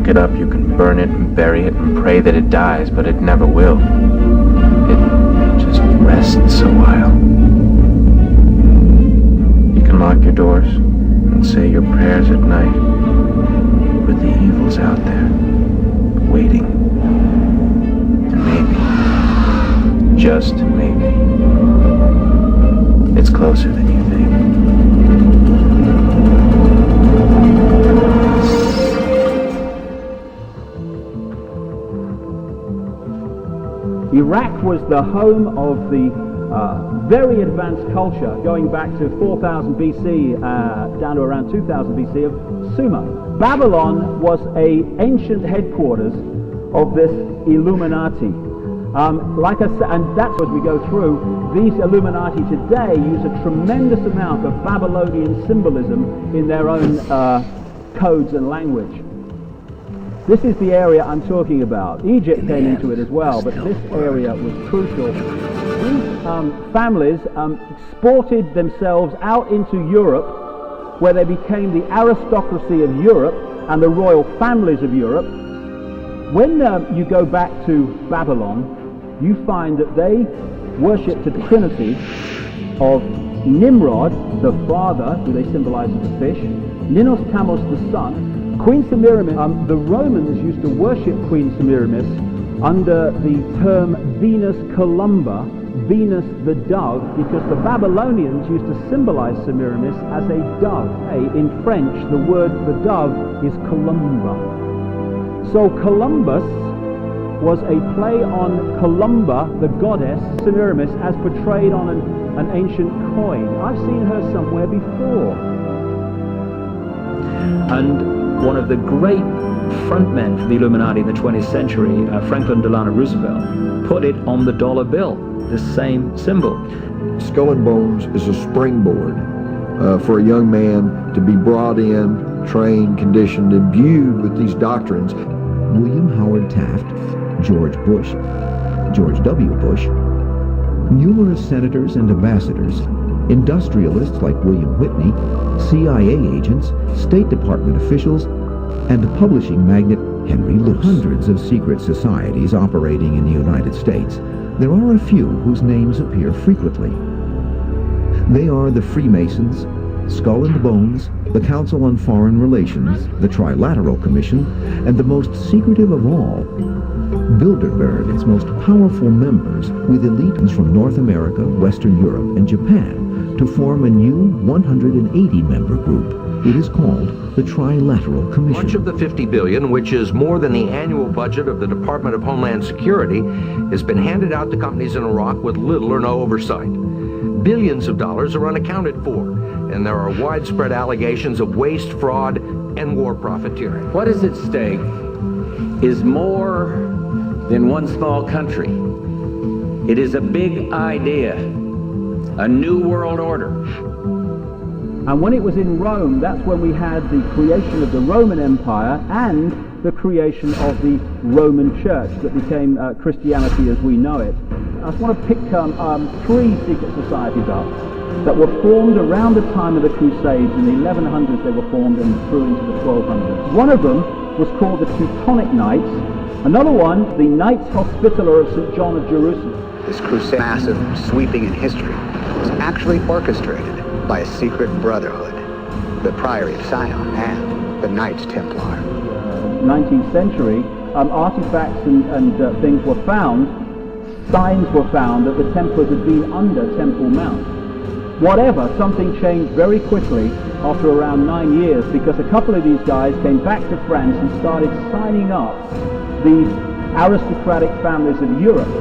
It up, you can burn it and bury it and pray that it dies, but it never will. It just rests a while. You can lock your doors and say your prayers at night, but the evil's out there, waiting. And maybe, just maybe, it's closer than you think. Iraq was the home of the very advanced culture, going back to 4000 BC down to around 2000 BC, of Sumer. Babylon was an ancient headquarters of this Illuminati. Like I said, and that's as we go through, these Illuminati today use a tremendous amount of Babylonian symbolism in their own codes and language. This is the area I'm talking about. Egypt came into it as well, but this area was crucial. These families exported themselves out into Europe, where they became the aristocracy of Europe and the royal families of Europe. When you go back to Babylon, you find that they worshipped the trinity of Nimrod, the father, who they symbolize as a fish, Ninos Tamos, the son, Queen Semiramis. The Romans used to worship Queen Semiramis under the term Venus Columba, Venus the dove, because the Babylonians used to symbolize Semiramis as a dove. In French, the word for dove is Columba. So Columbus was a play on Columba, the goddess Semiramis, as portrayed on an ancient coin. I've seen her somewhere before. And one of the great frontmen for the Illuminati in the 20th century, Franklin Delano Roosevelt, put it on the dollar bill, the same symbol. Skull and Bones is a springboard for a young man to be brought in, trained, conditioned, imbued with these doctrines. William Howard Taft, George Bush, George W. Bush, numerous senators and ambassadors, industrialists like William Whitney, CIA agents, State Department officials, and publishing magnate Henry Luce. Hundreds of secret societies operating in the United States. There are a few whose names appear frequently. They are the Freemasons, Skull and Bones, the Council on Foreign Relations, the Trilateral Commission, and the most secretive of all, Bilderberg, its most powerful members, with elites from North America, Western Europe, and Japan, to form a new 180-member group. It is called the Trilateral Commission. Much of the $50 billion, which is more than the annual budget of the Department of Homeland Security, has been handed out to companies in Iraq with little or no oversight. Billions of dollars are unaccounted for, and there are widespread allegations of waste, fraud, and war profiteering. What is at stake is more than one small country. It is a big idea, a new world order. And when it was in Rome, that's when we had the creation of the Roman Empire and the creation of the Roman Church that became Christianity as we know it. I just want to pick three secret societies up that were formed around the time of the Crusades. In the 1100s they were formed and through into the 1200s. One of them was called the Teutonic Knights. Another one, the Knights Hospitaller of St. John of Jerusalem. This crusade, massive, sweeping in history. was actually orchestrated by a secret brotherhood, the Priory of Sion and the Knights Templar. 19th century, artifacts and things were found, signs were found that the Templars had been under Temple Mount. Whatever, something changed very quickly after around 9 years, because a couple of these guys came back to France and started signing up these aristocratic families of Europe.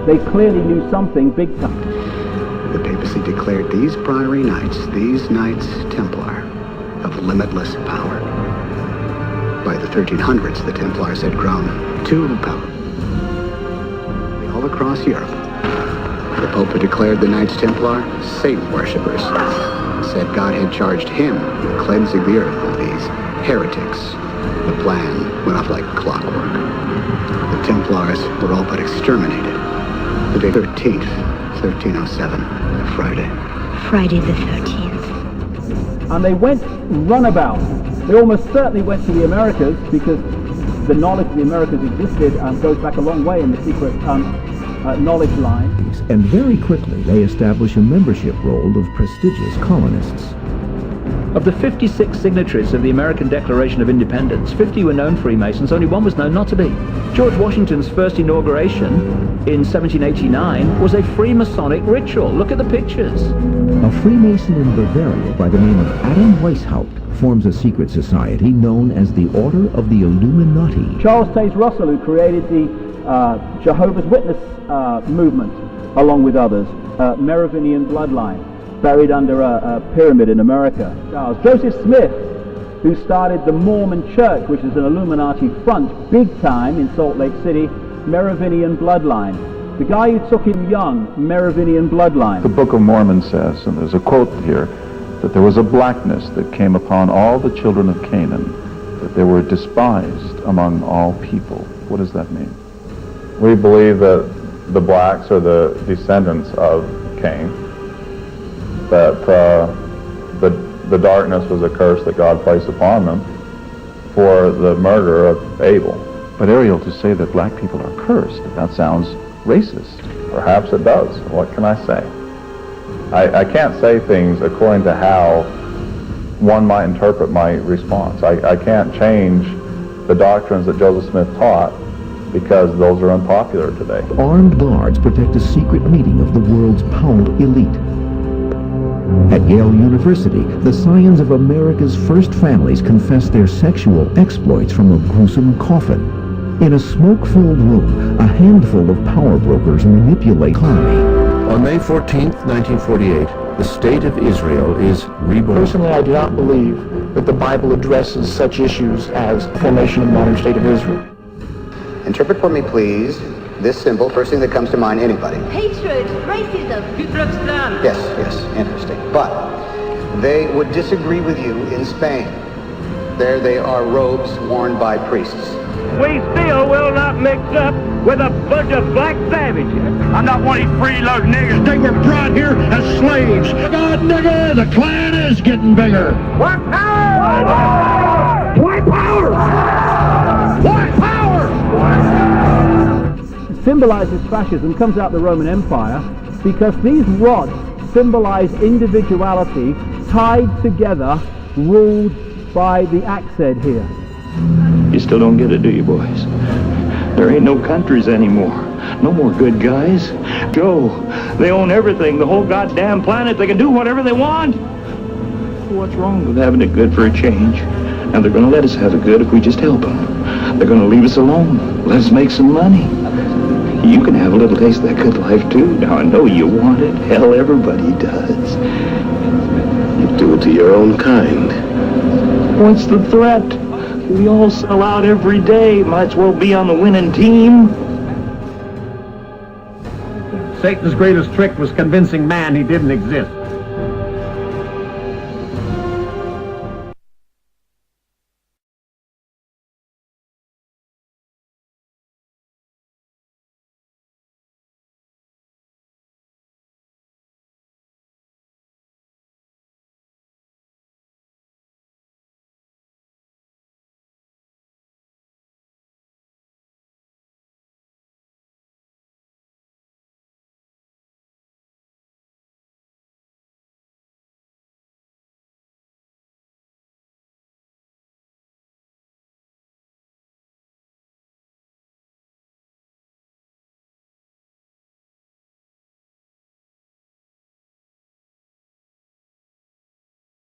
They clearly knew something big time. The papacy declared these Priory Knights, these Knights Templar, of limitless power. By the 1300s, the Templars had grown too powerful. All across Europe, the Pope had declared the Knights Templar Satan worshippers. Said God had charged him with cleansing the earth of these heretics. The plan went off like clockwork. The Templars were all but exterminated. The day 13th, 1307, Friday. Friday the 13th. And they went runabout. They almost certainly went to the Americas, because the knowledge of the Americas existed goes back a long way in the secret knowledge line. And very quickly they establish a membership roll of prestigious colonists. Of the 56 signatories of the American Declaration of Independence, 50 were known Freemasons, only one was known not to be. George Washington's first inauguration in 1789 was a Freemasonic ritual. Look at the pictures. A Freemason in Bavaria by the name of Adam Weishaupt forms a secret society known as the Order of the Illuminati. Charles Taze Russell, who created the Jehovah's Witness movement, along with others, Merovingian bloodline, buried under a pyramid in America. Charles Joseph Smith, who started the Mormon Church, which is an Illuminati front, big time in Salt Lake City, Merovingian bloodline. The guy who took him young, Merovingian bloodline. The Book of Mormon says, and there's a quote here, that there was a blackness that came upon all the children of Canaan, that they were despised among all people. What does that mean? We believe that the blacks are the descendants of Cain, that the darkness was a curse that God placed upon them for the murder of Abel. But Ariel, to say that black people are cursed, that sounds racist. Perhaps it does. What can I say? I can't say things according to how one might interpret my response. I can't change the doctrines that Joseph Smith taught because those are unpopular today. Armed guards protect a secret meeting of the world's power elite. At Yale University, the scions of America's first families confess their sexual exploits from a gruesome coffin. In a smoke-filled room, a handful of power brokers manipulate the economy. On May 14th, 1948, the State of Israel is reborn. Personally, I do not believe that the Bible addresses such issues as the formation of the modern State of Israel. Interpret for me, please, this symbol, first thing that comes to mind, anybody. Hatred, racism. Yes, interesting. But they would disagree with you in Spain. There they are robes worn by priests. We still will not mix up with a bunch of black savages. I'm not one of these freeload niggers. They were brought here as slaves. God, nigga, the Klan is getting bigger. White power! White power! White power! Symbolizes fascism, comes out the Roman Empire, because these rods symbolize individuality tied together, ruled by the axe head here. You still don't get it, do you, boys? There ain't no countries anymore. No more good guys. Joe, they own everything, the whole goddamn planet. They can do whatever they want. What's wrong with having it good for a change? And they're going to let us have it good if we just help them. They're going to leave us alone. Let us make some money. You can have a little taste of that good life, too. Now, I know you want it. Hell, everybody does. You do it to your own kind. What's the threat? We all sell out every day. Might as well be on the winning team. Satan's greatest trick was convincing man he didn't exist.